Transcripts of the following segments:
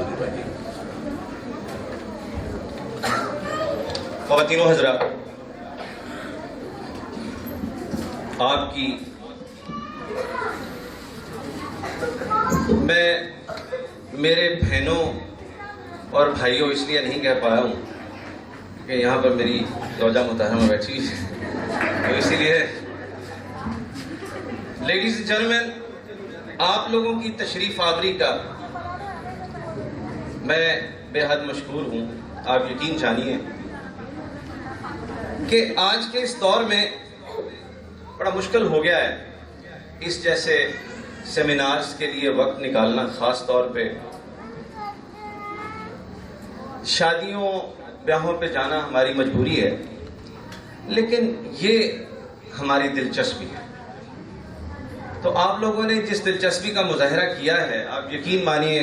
बिस्मिल्लाहिर्रहमानिर्रहीम। ख़वातीनो हज़रात, आपकी मैं मेरे बहनों और भाइयों इसलिए नहीं कह पाया हूँ कि यहाँ पर मेरी ज़ौजा मुहतरमा बैठी हुई है, तो इसीलिए लेडीज़ एंड जेंटलमैन, आप लोगों की तशरीफ़ आवरी का मैं बेहद मशकूर हूँ। आप यकीन जानिए कि आज के इस दौर में बड़ा मुश्किल हो गया है इस जैसे सेमिनार्स के लिए वक्त निकालना। ख़ास तौर पे शादियों ब्याहों पे जाना हमारी मजबूरी है, लेकिन ये हमारी दिलचस्पी है। तो आप लोगों ने जिस दिलचस्पी का मुजाहरा किया है, आप यकीन मानिए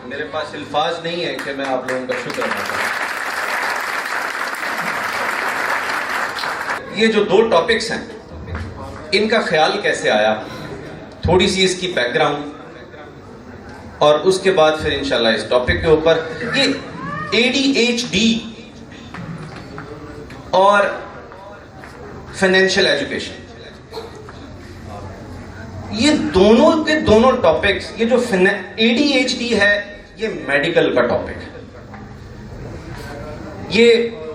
मेरे पास अल्फाज नहीं है कि मैं आप लोगों का शुक्र अदा करूं। ये जो दो टॉपिक्स हैं, इनका ख्याल कैसे आया, थोड़ी सी इसकी बैकग्राउंड, और उसके बाद फिर इंशाल्लाह इस टॉपिक के ऊपर ये ADHD और फाइनेंशियल एजुकेशन, ये दोनों के दोनों टॉपिक्स, ये जो ADHD है ये मेडिकल का टॉपिक है, ये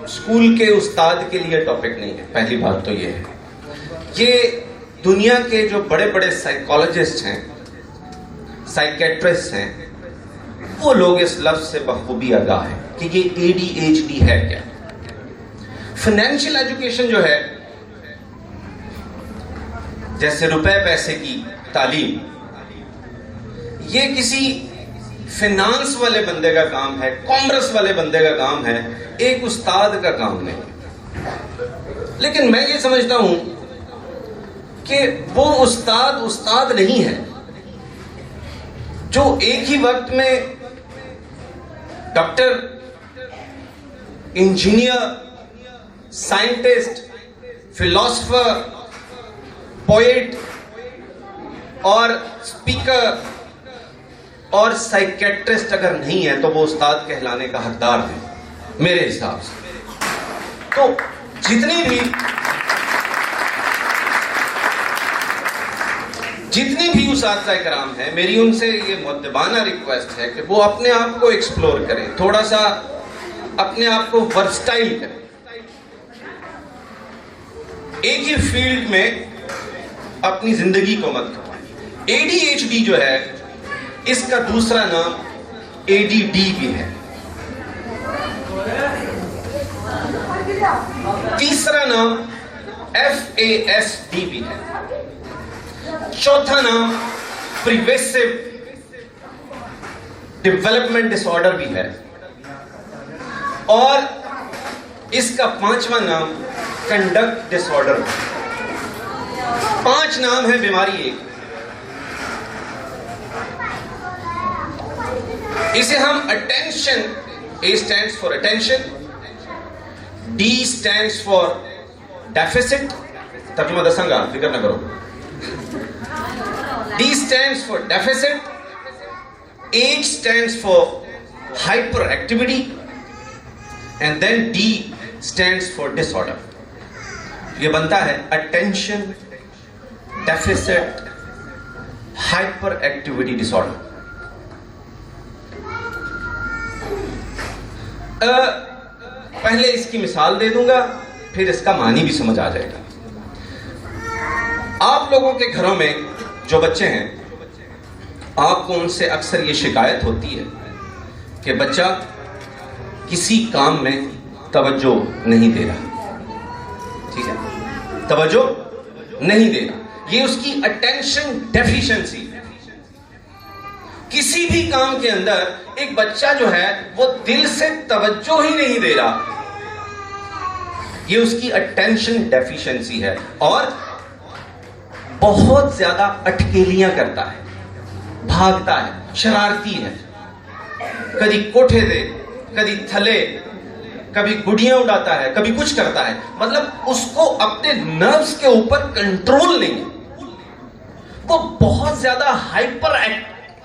स्कूल के उस्ताद के लिए टॉपिक नहीं है। पहली बात तो ये है, ये दुनिया के जो बड़े बड़े साइकोलॉजिस्ट हैं, साइकेट्रिस्ट हैं, वो लोग इस लफ्ज से बखूबी आगाह है कि ये ADHD है क्या। फाइनेंशियल एजुकेशन जो है, जैसे रुपए पैसे की तालीम, ये किसी फिनांस वाले बंदे का काम है, कॉमर्स वाले बंदे का काम है, एक उस्ताद का काम नहीं। लेकिन मैं ये समझता हूं कि वो उस्ताद नहीं है जो एक ही वक्त में doctor, engineer, scientist, philosopher, poet और स्पीकर और साइकेट्रिस्ट अगर नहीं है तो वो उस्ताद कहलाने का हकदार है मेरे हिसाब से। तो जितनी भी उस्ताद कराम है, मेरी उनसे ये मुद्दबाना रिक्वेस्ट है कि वो अपने आप को एक्सप्लोर करें, थोड़ा सा अपने आप को वर्सटाइल करें, एक ही फील्ड में अपनी जिंदगी को मत खपाएं। ADHD जो है, इसका दूसरा नाम ADD भी है, तीसरा नाम FASD भी है, चौथा नाम प्रिवेसिव डेवलपमेंट डिसऑर्डर भी है, और इसका पांचवा नाम कंडक्ट डिसऑर्डर। 5 नाम है बीमारी एक। इसे हम attention, A stands for attention, D stands for deficit, तर्जुमा दसांगा, फिक्र ना करो। D stands for deficit, H stands for hyperactivity, and then D stands for disorder. ये बनता है attention deficit hyperactivity disorder। पहले इसकी मिसाल दे दूंगा, फिर इसका मानी भी समझ आ जाएगा। आप लोगों के घरों में जो बच्चे हैं, आपको उनसे अक्सर ये शिकायत होती है कि बच्चा किसी काम में तवज्जो नहीं दे रहा। ठीक है, तवज्जो नहीं दे रहा, ये उसकी अटेंशन डेफिशिएंसी। किसी भी काम के अंदर एक बच्चा जो है वो दिल से तवज्जो ही नहीं दे रहा, ये उसकी अटेंशन डेफिशिएंसी है, और बहुत ज्यादा अटकेलियां करता है, भागता है, शरारती है, कभी कोठे दे, कभी थले, कभी गुड़ियां उड़ाता है, कभी कुछ करता है। मतलब उसको अपने नर्व्स के ऊपर कंट्रोल नहीं है, वो बहुत ज्यादा हाइपर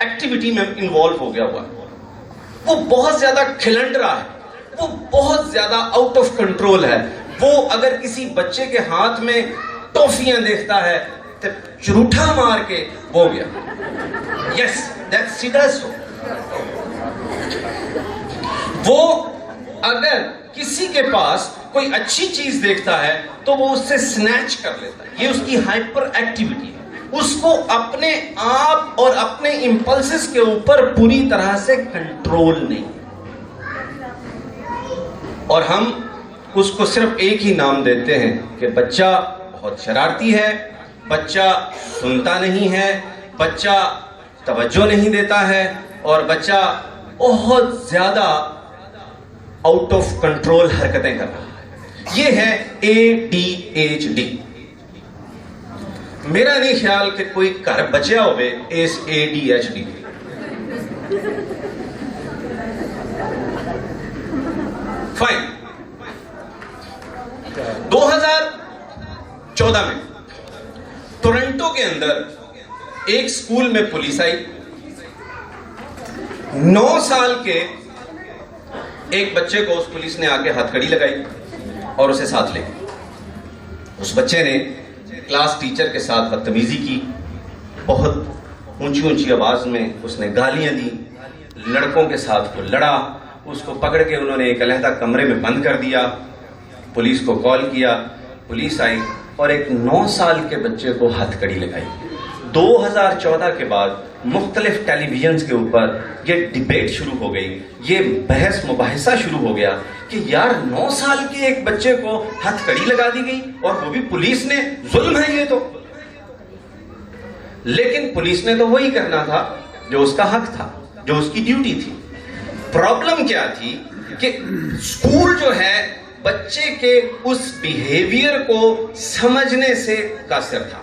एक्टिविटी में इन्वॉल्व हो गया हुआ है। वो बहुत ज्यादा खिलंडरा है, वो बहुत ज्यादा आउट ऑफ कंट्रोल है। वो अगर किसी बच्चे के हाथ में टॉफियां देखता है तो चरूठा मार के वो गया। यस, दैट्स सीधा सो। वो अगर किसी के पास कोई अच्छी चीज देखता है तो वो उससे स्नैच कर लेता है। ये उसकी हाइपर एक्टिविटी है। उसको अपने आप और अपने इंपल्सेस के ऊपर पूरी तरह से कंट्रोल नहीं। और हम उसको सिर्फ एक ही नाम देते हैं कि बच्चा बहुत शरारती है, बच्चा सुनता नहीं है, बच्चा तवज्जो नहीं देता है, और बच्चा बहुत ज्यादा आउट ऑफ कंट्रोल हरकतें कर रहा है। ये है ADHD। मेरा नहीं ख्याल कि कोई घर बचा होवे इस ADHD। फाइन। 2014 में टोरंटो के अंदर एक स्कूल में पुलिस आई। 9 साल के एक बच्चे को उस पुलिस ने आके हथकड़ी लगाई और उसे साथ ले गई। उस बच्चे ने क्लास टीचर के साथ बदतमीजी की, बहुत ऊंची ऊंची आवाज में उसने गालियां दी, लड़कों के साथ वो लड़ा। उसको पकड़ के उन्होंने एक अलहदा कमरे में बंद कर दिया। पुलिस को कॉल किया, पुलिस आई और एक 9 साल के बच्चे को हथकड़ी लगाई। 2014 के बाद मुख्तलिफ टेलीविजन के ऊपर ये डिबेट शुरू हो गई, ये बहस मुबाहिसा शुरू हो गया कि यार 9 साल के एक बच्चे को हथकड़ी लगा दी गई और वो भी पुलिस ने। जुल्म है ये तो। लेकिन पुलिस ने तो वही करना था जो उसका हक था, जो उसकी ड्यूटी थी। प्रॉब्लम क्या थी कि स्कूल जो है बच्चे के उस बिहेवियर को समझने से कासिर था।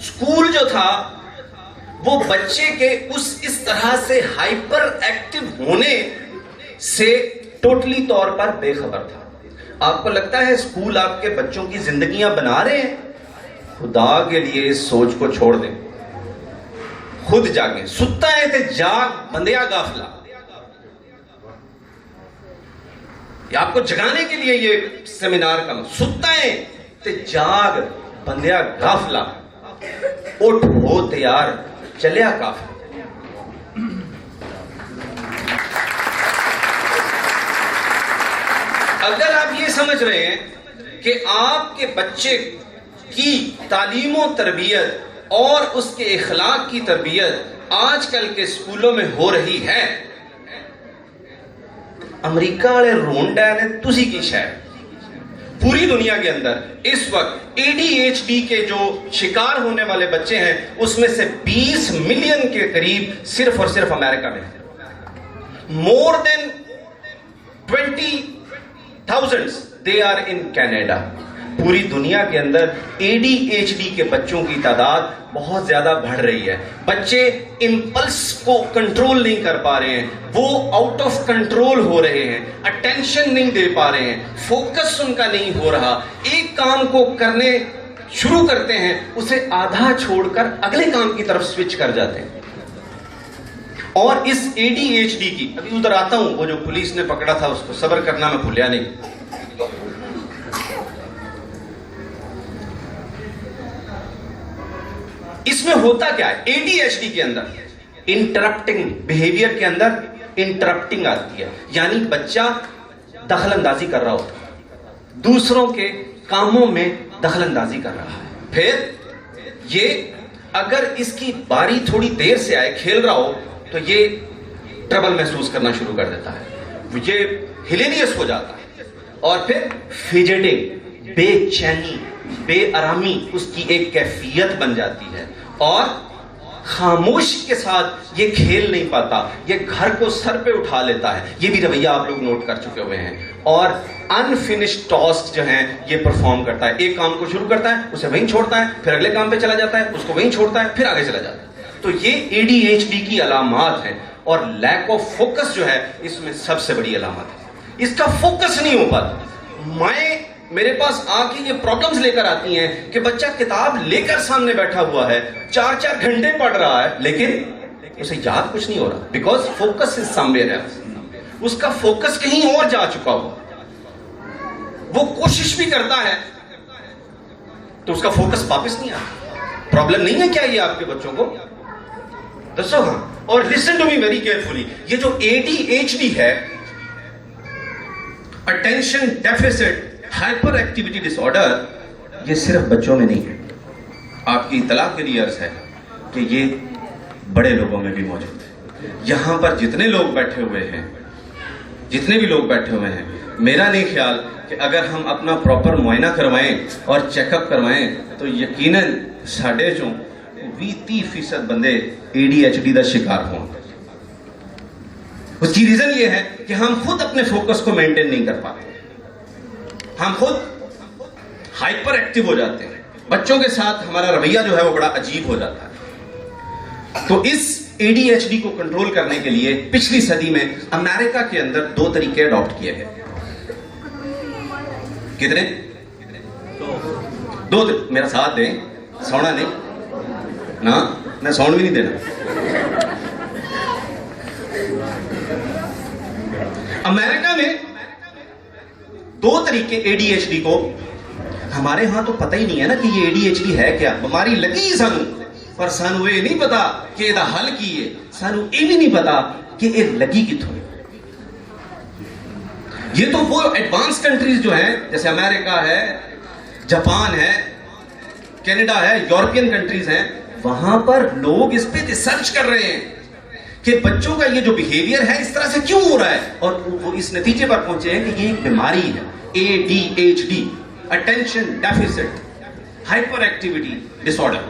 स्कूल जो था वो बच्चे के इस तरह से हाइपर एक्टिव होने से टोटली तौर पर बेखबर था। आपको लगता है स्कूल आपके बच्चों की जिंदगियां बना रहे हैं? खुदा के लिए इस सोच को छोड़ दें। खुद जागे। सुत्ता है ते जाग बंदिया गाफला। आपको जगाने के लिए ये सेमिनार का सुत्ता है ते जाग बंदिया गाफला। उठ हो तैयार, चलिया काफिला। अगर आप ये समझ रहे हैं कि आपके बच्चे की तालीम और तरबियत और उसके इखलाक की तरबियत आजकल के स्कूलों में हो रही है, अमेरिका वाले रोंडा ने तुसी की शायद पूरी दुनिया के अंदर इस वक्त ADHD के जो शिकार होने वाले बच्चे हैं उसमें से 20 मिलियन के करीब सिर्फ और सिर्फ अमेरिका में है। More than 20,000 they are in Canada. पूरी दुनिया के अंदर ADHD के बच्चों की तादाद बहुत ज्यादा बढ़ रही है। बच्चे इंपल्स को कंट्रोल नहीं कर पा रहे हैं, वो आउट ऑफ कंट्रोल हो रहे हैं, अटेंशन नहीं दे पा रहे हैं, फोकस उनका नहीं हो रहा। एक काम को करने शुरू करते हैं, उसे आधा छोड़कर अगले काम की तरफ स्विच कर जाते हैं। और इस ADHD की, अभी उधर आता हूं, वो जो पुलिस ने पकड़ा था उसको सब्र करना मैं भूलिया नहीं। इसमें होता क्या है? ADHD के अंदर इंटरप्टिंग बिहेवियर के अंदर इंटरप्टिंग आती है, यानी बच्चा दखल अंदाजी कर रहा होता है, दूसरों के कामों में दखल अंदाजी कर रहा है। फिर ये अगर इसकी बारी थोड़ी देर से आए, खेल रहा हो, तो ये ट्रबल महसूस करना शुरू कर देता है, ये हिलेरियस हो जाता है। और फिर फिजेटिंग, बेचैनी, बेआरामी उसकी एक कैफियत बन जाती है और खामोशी के साथ ये खेल नहीं पाता, ये घर को सर पे उठा लेता है। ये भी रवैया आप लोग नोट कर चुके हुए हैं। और अनफिनिश्ड टास्क जो है ये परफॉर्म करता है। एक काम को शुरू करता है, उसे वहीं छोड़ता है, फिर अगले काम पे चला जाता है, उसको वहीं छोड़ता है, फिर आगे चला जाता है। तो ये ADHD की अलामात है। और लैक ऑफ फोकस जो है इसमें सबसे बड़ी अलामत है। इसका फोकस नहीं हो पाता। मेरे पास आके ये प्रॉब्लम्स लेकर आती हैं कि बच्चा किताब लेकर सामने बैठा हुआ है, 4-4 घंटे पढ़ रहा है, लेकिन उसे याद कुछ नहीं हो रहा, because focus is somewhere else. उसका फोकस कहीं और जा चुका हो, वो कोशिश भी करता है तो उसका फोकस वापस नहीं आता। प्रॉब्लम नहीं है क्या ये आपके बच्चों को? दसो हाँ। और listen to me very carefully, ये जो ADHD है, attention deficit hyperactivity disorder, ये सिर्फ बच्चों में नहीं है, आपकी इतला के लिए अर्ज है कि ये बड़े लोगों में भी मौजूद है। यहां पर जितने लोग बैठे हुए हैं, जितने भी लोग बैठे हुए हैं, मेरा नहीं ख्याल कि अगर हम अपना प्रॉपर मुआयना करवाएं और चेकअप करवाएं तो यकीनन 20-30% बंदे ADHD का शिकार होंगे। उसकी रीजन ये है कि हम खुद अपने फोकस को मेंटेन नहीं कर पाते, हम खुद हाइपर एक्टिव हो जाते हैं, बच्चों के साथ हमारा रवैया जो है वो बड़ा अजीब हो जाता है। तो इस ADHD को कंट्रोल करने के लिए पिछली सदी में अमेरिका के अंदर 2 तरीके अडॉप्ट किए गए। कितने? 2। मेरा साथ दें, सोना नहीं ना, मैं साउंड भी नहीं देना। अमेरिका में 2 तरीके ADHD को, हमारे यहां तो पता ही नहीं है ना कि ये ADHD है क्या, बीमारी लगी सानू, पर सानू ये नहीं पता कि ਇਹਦਾ हल की है, सानू ये भी नहीं पता कि ये लगी किथों। ये तो वो एडवांस कंट्रीज जो हैं, जैसे अमेरिका है, जापान है, कनाडा है, यूरोपियन कंट्रीज हैं, वहां पर लोग इस पे रिसर्च कर रहे हैं कि बच्चों का ये जो बिहेवियर है इस तरह से क्यों हो रहा है, और वो इस नतीजे पर पहुंचे हैं कि ये एक बीमारी है, ADHD, attention deficit hyperactivity disorder.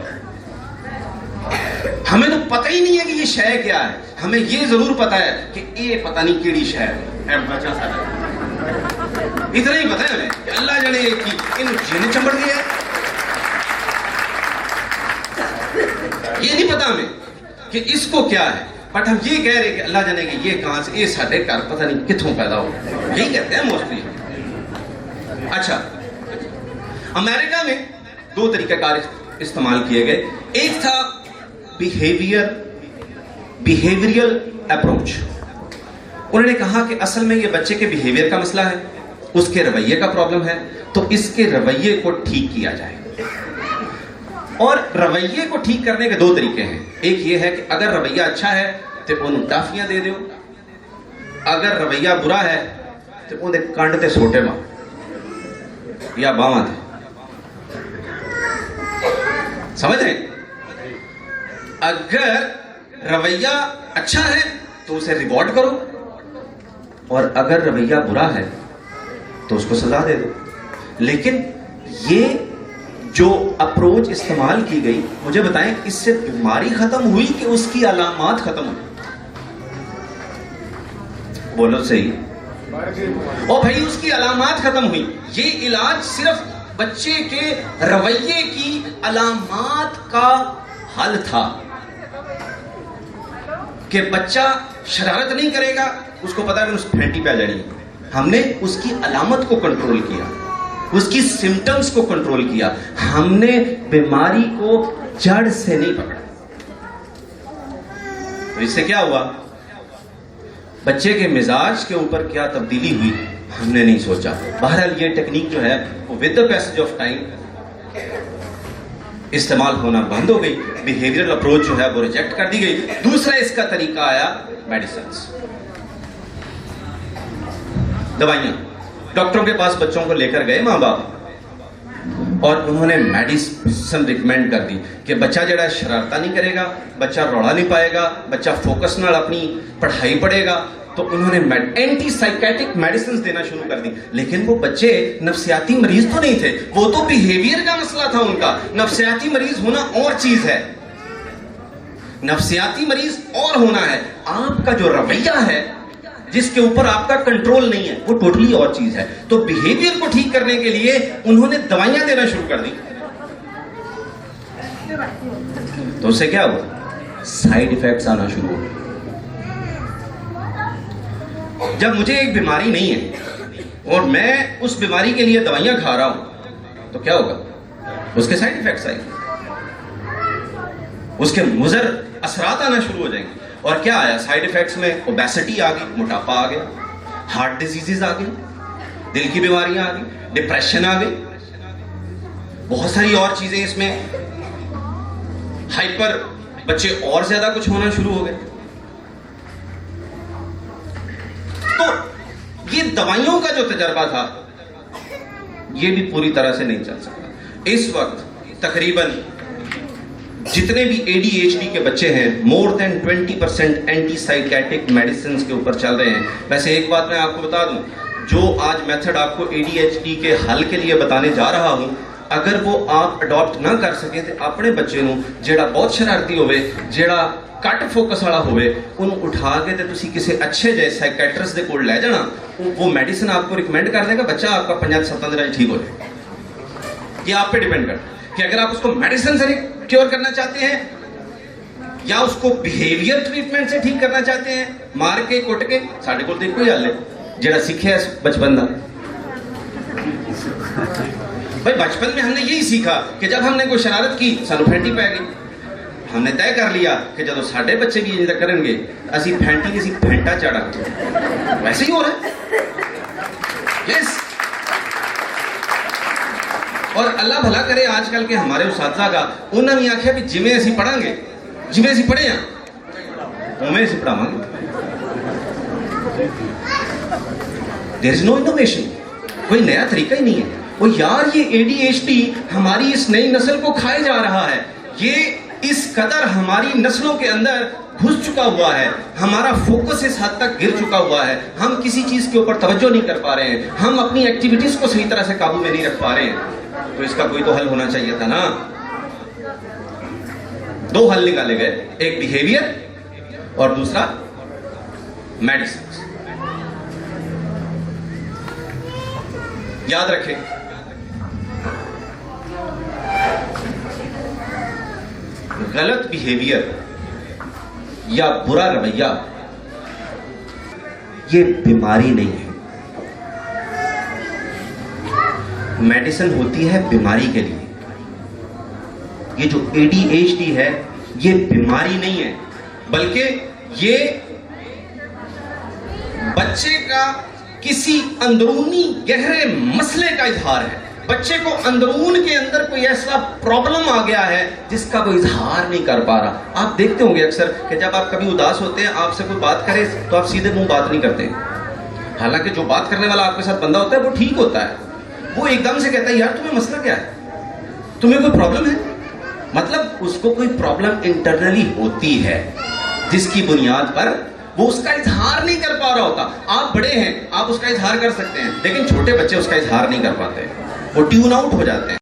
हमें तो पता ही नहीं है कि ये शय क्या है, हमें ये जरूर पता है कि ये पता नहीं केड़ी शय है, बच्चा सारा इतना ही पता है हमें कि अल्लाह जाने की इन जिन चंबड़ दिया है। ये नहीं पता हमें कि इसको क्या है, बट हम ये कह रहे हैं कि अल्लाह जाने कि ये कहां से, ये साढ़े घर पता नहीं कितों पैदा हो, यही कहते हैं मोस्टली। अच्छा, अमेरिका में 2 तरीकाकार इस्तेमाल किए गए। एक था बिहेवियरल अप्रोच। उन्होंने कहा कि असल में ये बच्चे के बिहेवियर का मसला है, उसके रवैये का प्रॉब्लम है, तो इसके रवैये को ठीक किया जाए। और रवैये को ठीक करने के 2 तरीके हैं। एक ये है कि अगर रवैया अच्छा है तो उन्हें टाफियां दे दो, अगर रवैया बुरा है तो उन्हें कंड ते सोटे मार या बावां थे। समझ रहे? अगर रवैया अच्छा है तो उसे रिवॉर्ड करो, और अगर रवैया बुरा है तो उसको सजा दे दो। लेकिन ये जो अप्रोच इस्तेमाल की गई, मुझे बताएं इससे बीमारी खत्म हुई कि उसकी अलामात खत्म हुई? बोलो सही। और भाई उसकी अलामात खत्म हुई। ये इलाज सिर्फ बच्चे के रवैये की अलामात का हल था कि बच्चा शरारत नहीं करेगा, उसको पता है उस फैंटी पे आ जानी है। हमने उसकी अलामत को कंट्रोल किया, उसकी सिम्टम्स को कंट्रोल किया, हमने बीमारी को जड़ से नहीं पकड़ा। तो इससे क्या हुआ? बच्चे के मिजाज के ऊपर क्या तब्दीली हुई हमने नहीं सोचा। बहरहाल ये टेक्निक जो है वो with the passage of time इस्तेमाल होना बंद हो गई। बिहेवियरल अप्रोच जो है वो रिजेक्ट कर दी गई। दूसरा इसका तरीका आया मेडिसिन, दवाइयां। डॉक्टरों के पास बच्चों को लेकर गए मां बाप और उन्होंने मेडिसिन रिकमेंड कर दी कि बच्चा जड़ा शरारता नहीं करेगा, बच्चा रौला नहीं पाएगा, बच्चा फोकस नाल अपनी पढ़ाई पढ़ेगा। तो उन्होंने एंटी साइकेटिक मेडिसिन देना शुरू कर दी। लेकिन वो बच्चे नफ्सियाती मरीज तो नहीं थे, वो तो बिहेवियर का मसला था उनका। नफ्सियाती मरीज होना और चीज है, नफ्सियाती मरीज और होना है। आपका जो रवैया है जिसके ऊपर आपका कंट्रोल नहीं है वो टोटली और चीज है। तो बिहेवियर को ठीक करने के लिए उन्होंने दवाइयां देना शुरू कर दी। तो उससे क्या हुआ? साइड इफेक्ट्स आना शुरू हो गए। जब मुझे एक बीमारी नहीं है और मैं उस बीमारी के लिए दवाइयां खा रहा हूं तो क्या होगा? उसके साइड इफेक्ट्स आएंगे, उसके मुज़र असरात आना शुरू हो जाएंगे। और क्या आया साइड इफेक्ट्स में? ओबेसिटी आ गई, मोटापा आ गया, हार्ट डिजीजेज आ गई, दिल की बीमारियां आ गई, डिप्रेशन आ गई, बहुत सारी और चीजें इसमें, हाइपर, बच्चे और ज्यादा कुछ होना शुरू हो गए। तो ये दवाइयों का जो तजर्बा था ये भी पूरी तरह से नहीं चल सका। इस वक्त तकरीबन जितने भी ADHD के बच्चे हैं, more than 20% anti psychiatric medicine के ऊपर चल रहे हैं। वैसे एक बात मैं आपको बता दूं, जो आज मेथड आपको ADHD के हल के लिए बताने जा रहा हूं, अगर वो आप अडॉप्ट ना कर सके तो अपने बच्चे ਨੂੰ ਜਿਹੜਾ बहुत शरारती होवे, ਜਿਹੜਾ ਘੱਟ फोकस वाला होवे, ਉਹਨੂੰ उठा के तो तुसी किसी अच्छे जे साइकेट्रिस्ट ਦੇ ਕੋਲ ਲੈ जाना, वो मेडिसिन आपको रिकमेंड कर देगा, बच्चा आपका 5-7 दिन में ठीक हो जाएगा। ये आप पे डिपेंड करता है कि अगर आप उसको मेडिसिन से क्योर करना चाहते हैं या उसको बिहेवियर ट्रीटमेंट से ठीक करना चाहते हैं, मार के कुट के। साडे कोल तो इको ही हल है जेड़ा सीखिया बचपन का। भाई बचपन में हमने यही सीखा कि जब हमने कोई शरारत की सानू फैंटी पै गई। हमने तय कर लिया कि जब साडे बच्चे भी इंज करेंगे असी फैंटी किसी फैंटा चढ़ा। वैसे ही हो रहा है। यस। और अल्लाह भला करे आजकल के हमारे उस्तादा का, उन्होंने भी आख्या भी जिमें असी पढ़ांगे, जिमें असी पढ़े हैं उमें असी पढ़ावांगे। देयर इज नो इनोवेशन, कोई नया तरीका ही नहीं है। वो यार ये ADHD हमारी इस नई नस्ल को खाए जा रहा है। ये इस कदर हमारी नस्लों के अंदर घुस चुका हुआ है, हमारा फोकस इस हद तक गिर चुका हुआ है, हम किसी चीज के ऊपर तवज्जो नहीं कर पा रहे हैं, हम अपनी एक्टिविटीज को सही तरह से काबू में नहीं रख पा रहे हैं। तो इसका कोई तो हल होना चाहिए था ना। 2 हल निकाले गए, एक बिहेवियर और दूसरा मेडिसिन। याद रखें, गलत बिहेवियर या बुरा रवैया ये बीमारी नहीं है। मेडिसिन होती है बीमारी के लिए। ये जो ADHD है ये बीमारी नहीं है, बल्कि ये बच्चे का किसी अंदरूनी गहरे मसले का इजहार है। बच्चे को अंदरून के अंदर कोई ऐसा प्रॉब्लम आ गया है जिसका वो इजहार नहीं कर पा रहा। आप देखते होंगे अक्सर कि जब आप कभी उदास होते हैं, आपसे कोई बात करे तो आप सीधे मुंह बात नहीं करते। हालांकि जो बात करने वाला आपके साथ बंदा होता है वो ठीक होता है, वो एकदम से कहता है यार तुम्हें मसला क्या है, तुम्हें कोई प्रॉब्लम है। मतलब उसको कोई प्रॉब्लम इंटरनली होती है जिसकी बुनियाद पर वो उसका इजहार नहीं कर पा रहा होता। आप बड़े हैं, आप उसका इजहार कर सकते हैं, लेकिन छोटे बच्चे उसका इजहार नहीं कर पाते, वो ट्यून आउट हो जाते हैं।